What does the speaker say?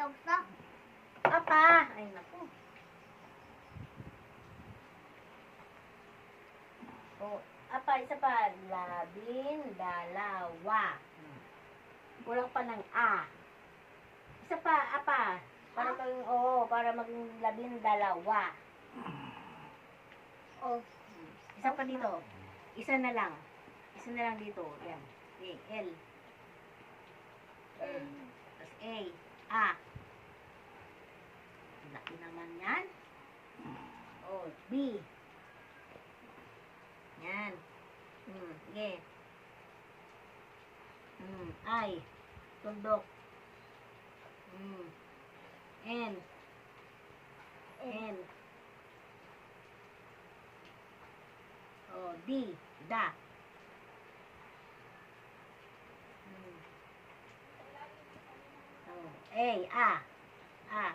Apa. Ay, naku. Oh, apa, isa pa. Labin, dalawa. Kulang pa ng a. Isa pa, apa. Para maging, para maging labin, dalawa. Oh, isa pa dito. Isa na lang. Isa na lang dito. Yan. A, L. Tapos A. Laki naman yan. Oh, B. Yan. Sige. I. Tundok. N. N. Oh, D. Da. Oh, A. A.